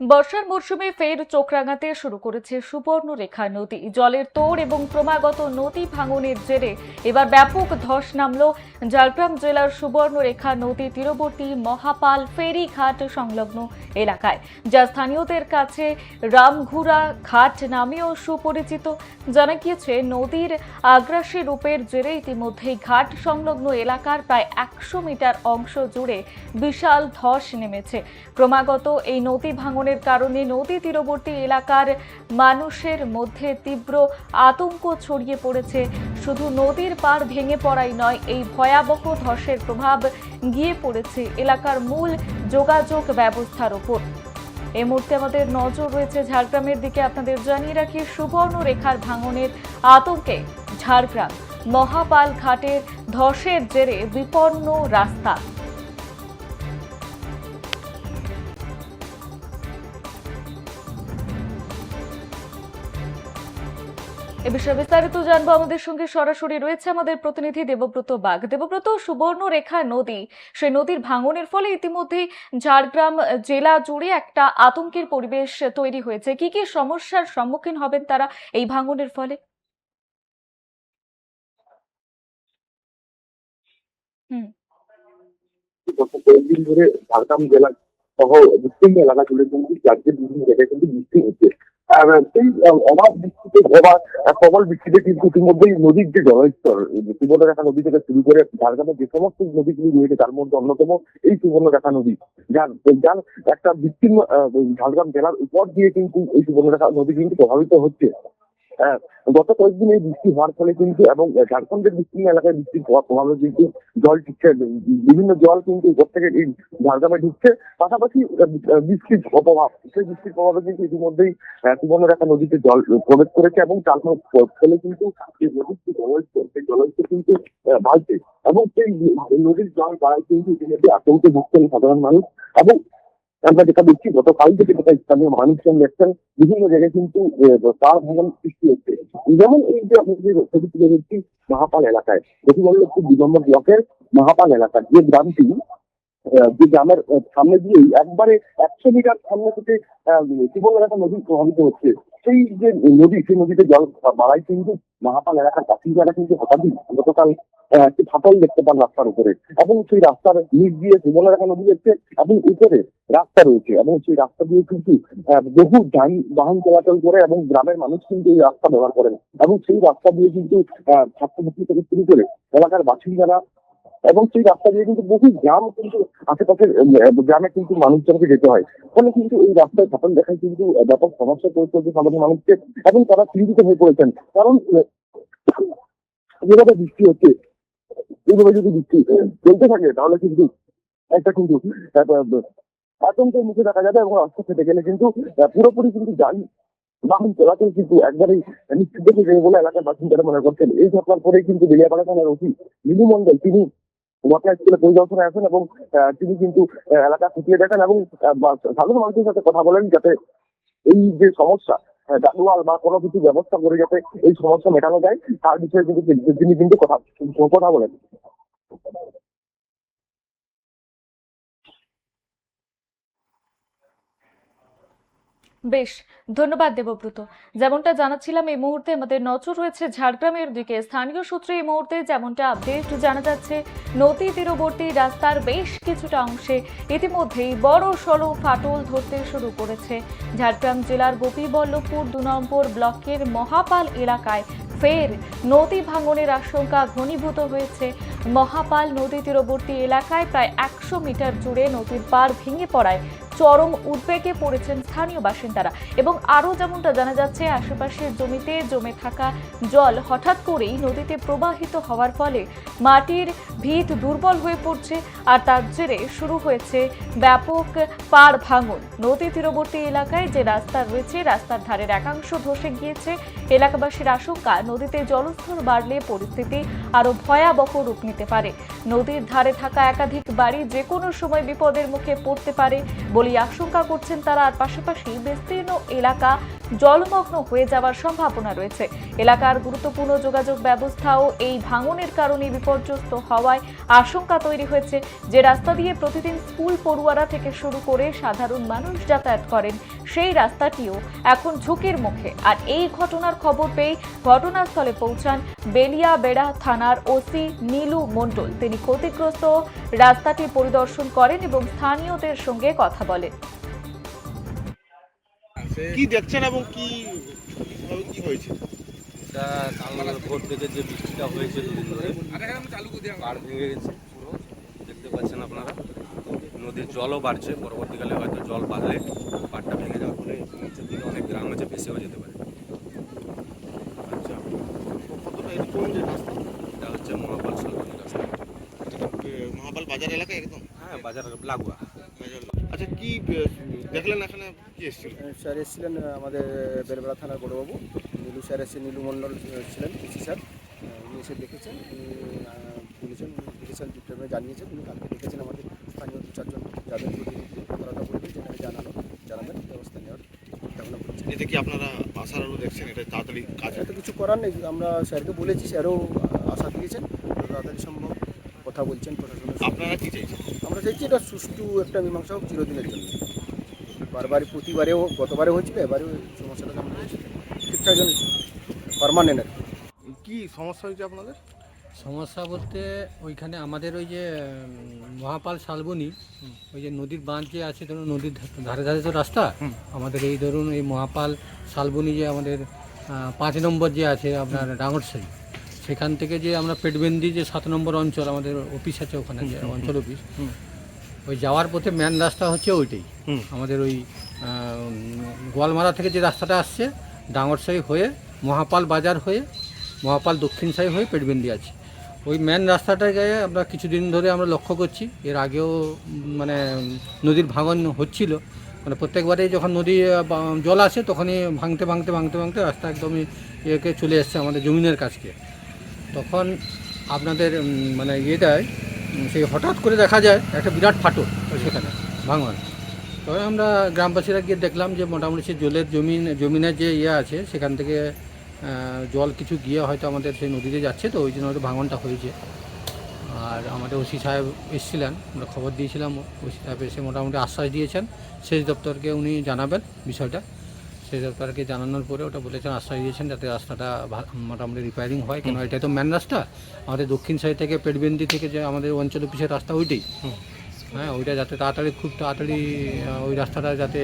বর্ষার মরশুমে ফের চোখ রাঙাতে শুরু করেছে সুবর্ণরেখা নদী। জলের তোড় এবং ক্রমাগত নদী ভাঙনের জেরে এবার ব্যাপক ধস নামল ঝাড়গ্রাম জেলার সুবর্ণরেখা নদী তীরবর্তী মহাপাল ফেরিঘাট সংলগ্ন এলাকায়, যা স্থানীয়দের কাছে রামঘুরা ঘাট নামেও সুপরিচিত। জানা গিয়েছে, নদীর আগ্রাসী রূপের জেরে ইতিমধ্যেই ঘাট সংলগ্ন এলাকার প্রায় 100 মিটার অংশ জুড়ে বিশাল ধস নেমেছে। ক্রমাগত এই নদী ভাঙনের কারণে নদী তীরবর্তী এলাকার মানুষের মধ্যে তীব্র আতঙ্ক ছড়িয়ে পড়েছে। শুধু নদীর পাড় ভেঙে পড়াই নয়, এই ভয়াবহ ধসের প্রভাব গিয়ে পড়েছে এলাকার মূল যোগাযোগ ব্যবস্থার উপর। এই মুহূর্তে আমাদের নজর রয়েছে ঝাড়গ্রামের দিকে। আপনাদের জানিয়ে রাখি, সুবর্ণরেখার ভাঙনের আতঙ্কে ঝাড়গ্রাম মহাপাল ঘাটের ধসের জেরে বিপন্ন রাস্তা। এ বিষয়ে বিস্তারিত জানবো, আমাদের সঙ্গে সরাসরি রয়েছে আমাদের প্রতিনিধি দেবব্রত বাগ। দেবব্রত, সুবর্ণরেখা নদী, সেই নদীর ভাঙনের ফলে ইতিমধ্যেই ঝাড়গ্রাম জেলা জুড়ে একটা আতঙ্কের পরিবেশ তৈরি হয়েছে। কি কি সমস্যার সম্মুখীন হবেন তারা এই ভাঙনের ফলে? হুম। গত কয়েকদিন ধরে ঝাড়গ্রাম জেলা সহ বিস্তীর্ণ এলাকা জুড়ে কিন্তু রাজ্যের বিভিন্ন জায়গায় কিন্তু বৃষ্টি হচ্ছে। সেই অভাব বৃষ্টিতে প্রবল বৃষ্টিতে কিন্তু ইতিমধ্যেই নদীর যে জলস্তর, সুবর্ণরেখা নদী থেকে শুরু করে ঝাড়গ্রামের যে সমস্ত নদীগুলি রয়েছে তার মধ্যে অন্যতম এই সুবর্ণরেখা নদী, যার যার একটা বিস্তীর্ণ ঝাড়গ্রাম জেলার উপর দিয়ে কিন্তু এই সুবর্ণরেখা নদী কিন্তু প্রভাবিত হচ্ছে। হ্যাঁ, গত কয়েকদিন এই বৃষ্টি হওয়ার ফলে কিন্তু এবং ঝাড়খণ্ডের বিস্তীর্ণ এলাকায় বৃষ্টির প্রভাবে কিন্তু জল টিকছে, বিভিন্ন জল কিন্তু উপর থেকে এই ঝাড়গ্রামে ঢুকছে। পাশাপাশি বৃষ্টির প্রভাব, সেই বৃষ্টির প্রভাবে কিন্তু ইতিমধ্যেই সুবর্ণরেখা নদীতে জল প্রবেশ করেছে এবং তার ফলে কিন্তু এই নদীর যে জলস্তর, সেই জলস্তর কিন্তু বাড়ছে এবং সেই নদীর জল বাড়ায় কিন্তু ইতিমধ্যে আতঙ্কে ভুগছেন সাধারণ মানুষ। এবং আমরা যেটা দেখছি, গতকাল থেকে যেটা স্থানীয় মানুষজন দেখছেন, বিভিন্ন জায়গায় কিন্তু তার ভাঙন সৃষ্টি হচ্ছে। যেমন এই যে আপনি যে ছবি তুলে দেখছি মহাপাল এলাকায়, প্রতিবল্লভপুর 2 নম্বর ব্লকের মহাপাল এলাকার যে গ্রামটি, যে গ্রামের সামনে দিয়েই একবারে 100 মিটার সামনে থেকে সুবর্ণরেখা নদী প্রভাবিত হচ্ছে। সেই যে নদী, সেই নদীতে জল বাড়ায় কিন্তু মহাপাল এলাকার বাসিন্দারা কিন্তু হঠাৎই গতকাল একটি ফাটল দেখতে পান রাস্তার উপরে, এবং সেই রাস্তার নিচ দিয়ে সুবর্ণরেখা নদী যাচ্ছে এবং উপরে রাস্তা রয়েছে, এবং সেই রাস্তা দিয়ে কিন্তু বহু বাহন চলাচল করে এবং গ্রামের মানুষ কিন্তু এই রাস্তা ব্যবহার করেন, এবং সেই রাস্তা দিয়ে কিন্তু ছাত্রছাত্রী থেকে শুরু করে এলাকার বাসিন্দারা, এবং সেই রাস্তা দিয়ে কিন্তু বহু গ্রাম কিন্তু আশেপাশের গ্রামে কিন্তু মানুষজনকে যেতে হয়। ফলে কিন্তু এই রাস্তায় ফাটল দেখায় কিন্তু ব্যাপক সমস্যা তৈরি করছে সাধারণ মানুষকে, এবং তারা চিন্তিত হয়ে পড়েছেন। কারণ যেভাবে বৃষ্টি হচ্ছে, এইভাবে যদি বৃষ্টি চলতে থাকে তাহলে কিন্তু একটা কিন্তু আতঙ্কের মুখে দেখা যাবে, এবং রাস্তা ফেটে গেলে কিন্তু পুরোপুরি কিন্তু বাহন চলাচল কিন্তু একবারেই নিশ্চিত হয়ে যাবে বলে এলাকার বাসিন্দারা মনে করছেন। এই ঘটনার পরেই কিন্তু বেলিয়াপাড়া থানার ওসি মিনু মন্ডল, তিনি ঘটনাস্থলে পরিদর্শনে আসেন এবং তিনি কিন্তু এলাকা খতিয়ে দেখেন এবং সাধারণ মানুষের সাথে কথা বলেন, যাতে এই যে সমস্যা ডাকওয়াল বা কোনো কিছু ব্যবস্থা করে যাতে এই সমস্যা মেটানো যায়, তার বিষয়ে কিন্তু তিনি কিন্তু কথা বলেন। বেশ, ধন্যবাদ দেবব্রত। যেমনটা জানাচ্ছিলাম, এই মুহূর্তে আমাদের নজর রয়েছে ঝাড়গ্রামের দিকে। স্থানীয় সূত্রে এই মুহূর্তে যেমনটা আপডেট জানা যাচ্ছে, নদী তীরবর্তী রাস্তার বেশ কিছুটা অংশে ইতিমধ্যেই বড় সড়ো ফাটল ধরতে শুরু করেছে। ঝাড়গ্রাম জেলার গোপীবল্লভপুর 2 নম্বর ব্লকের মহাপাল এলাকায় ফের নদী ভাঙনের আশঙ্কা ঘনীভূত হয়েছে। মহাপাল নদী তীরবর্তী এলাকায় প্রায় 100 মিটার জুড়ে নদীর পাড় ভেঙে পড়ায় চরম উদ্বেগে পড়েছেন স্থানীয় বাসিন্দারা। এবং আরও যেমনটা জানা যাচ্ছে, আশেপাশের জমিতে জমে থাকা জল হঠাৎ করেই নদীতে প্রবাহিত হওয়ার ফলে মাটির ভিত দুর্বল হয়ে পড়ছে, আর তার জেরে শুরু হয়েছে ব্যাপক পাড় ভাঙন। নদী তীরবর্তী এলাকায় যে রাস্তা রয়েছে, রাস্তার ধারের একাংশ ধসে গিয়েছে। এলাকাবাসীর আশঙ্কা, নদীতে জলস্তর বাড়লে পরিস্থিতি আরো ভয়াবহ রূপ নিতে পারে। নদীর ধারে থাকা একাধিক বাড়ি যে কোনো সময় বিপদের মুখে পড়তে পারে বলে আশঙ্কা করছেন তারা। আর পাশাপাশি বিস্তীর্ণ এলাকা জলমগ্ন হয়ে যাওয়ার সম্ভাবনা রয়েছে। এলাকার গুরুত্বপূর্ণ যোগাযোগ ব্যবস্থাও এই ভাঙনের কারণে বিপর্যস্ত হওয়ায় আশঙ্কা তৈরি হয়েছে। যে রাস্তা দিয়ে প্রতিদিন স্কুল পড়ুয়ারা থেকে শুরু করে সাধারণ মানুষ যাতায়াত করেন, সেই রাস্তাটিও এখন ঝুঁকির মুখে। আর এই ঘটনার খবর পেয়ে ঘটনাস্থলে পৌঁছান বেলিয়াবেড়া থানার ওসি নীলু মণ্ডল। তিনি ক্ষতিগ্রস্ত রাস্তাটি পরিদর্শন করেন এবং স্থানীয়দের সঙ্গে কথা বলেন। কি দেখছেন এবং কি হয়েছে? এটা কাল ভোর থেকে যে বৃষ্টিটা হয়েছে দুদিন ধরে পাড় ভেঙে গেছে পুরো, দেখতে পাচ্ছেন আপনারা। নদীর জলও বাড়ছে, পরবর্তীকালে হয়তো জল বাড়লে পাড়টা ভেঙে যাওয়ার ফলে নিচের দিকে অনেক গ্রাম আছে, ভেসেও যেতে পারে। আচ্ছা, কতটা এটা কোন যে রাস্তা? এটা হচ্ছে মহাপাল শালবনী রাস্তা। মহাপাল বাজার এলাকায় একদম হ্যাঁ, বাজার লাগোয়া। আচ্ছা, কি দেখলেন এখানে? কি এসেছিল? স্যার এসেছিলেন আমাদের বেলবেড়া থানার বড়বাবু নীলু স্যার, এসে নীলু মণ্ডল ছিলেন পিসি স্যার। উনি এসে দেখেছেন, উনি বলেছেন, দেখেছেন, ডিপ্লোমে জানিয়েছেন। উনি কালকে দেখেছেন আমাদের স্থানীয় 2-4 জন যাদের প্রতিনিধি কথাটা বলবেন, যেখানে জানাবেন ব্যবস্থা নেওয়ার চিন্তা ভাবনা করছেন। এতে কি আপনারা আশার আলো দেখছেন এটা তাড়াতাড়ি কাজ? এত কিছু করার নেই, আমরা স্যারকে বলেছি, স্যারও আশা দিয়েছেন তাড়াতাড়ি সম্ভব কথা বলছেন প্রশাসনের সঙ্গে। আপনারা কি চাইছেন? আমরা চাইছি এটা সুষ্ঠু একটা মীমাংসা হোক চিরদিনের জন্য। বারবার প্রতিবারেও, গতবারেও হয়েছিল, এবারেও সমস্যাটা যেমন হয়েছে ঠিকঠাক যেন পারমানেন্ট আর কি। কি সমস্যা হয়েছে আপনাদের? সমস্যা বলতে ওইখানে আমাদের ওই যে মহাপাল শালবনী, ওই যে নদীর বাঁধ যে আছে, ধরুন নদীর ধারে ধারে তো রাস্তা আমাদের, এই ধরুন এই মহাপাল শালবনী যে আমাদের 5 নম্বর যে আছে আপনার ডাঙরসাই, সেখান থেকে যে আমরা পেটবেন্দি যে 7 নম্বর অঞ্চল আমাদের অফিস আছে, ওখানে যে অঞ্চল অফিস, ওই যাওয়ার পথে মেন রাস্তা হচ্ছে ওইটাই আমাদের। ওই গোয়ালমারা থেকে যে রাস্তাটা আসছে ডাঙরসাই হয়ে মহাপাল বাজার হয়ে মহাপাল দক্ষিণ সাই হয়ে পেটবেন্দি আছে, ওই মেন রাস্তাটায় গিয়ে আমরা কিছুদিন ধরে আমরা লক্ষ্য করছি। এর আগেও মানে নদীর ভাঙন হচ্ছিল, মানে প্রত্যেকবারেই যখন নদী জল আসে তখনই ভাঙতে ভাঙতে ভাঙতে ভাঙতে রাস্তা একদমই ইয়েকে চলে এসছে আমাদের জমিনের কাছকে। তখন আপনাদের মানে ইয়েটায় সেই হঠাৎ করে দেখা যায় একটা বিরাট ফাটল সেখানে ভাঙন। তবে আমরা গ্রামবাসীরা গিয়ে দেখলাম যে মোটামুটি সে জমিনের যে ইয়ে আছে সেখান থেকে জল কিছু গিয়ে হয়তো আমাদের সেই নদীতে যাচ্ছে, তো ওই জন্য হয়তো ভাঙনটা হয়েছে। আর আমাদের ওসি সাহেব এসেছিলেন, আমরা খবর দিয়েছিলাম, ওসি সাহেব এসে মোটামুটি আশ্বাস দিয়েছেন সেচ দপ্তরকে উনি জানাবেন বিষয়টা। সেচ দপ্তরকে জানানোর পরে ওটা বলেছেন, আশ্বাস দিয়েছেন যাতে রাস্তাটা মোটামুটি রিপেয়ারিং হয়, কেন এটাই তো মেন রাস্তা আমাদের দক্ষিণ সাইড থেকে পেটবেন্দি থেকে যে আমাদের অঞ্চল অফিসের রাস্তা ওইটাই। হ্যাঁ, ওইটা যাতে খুব তাড়াতাড়ি ওই রাস্তাটা যাতে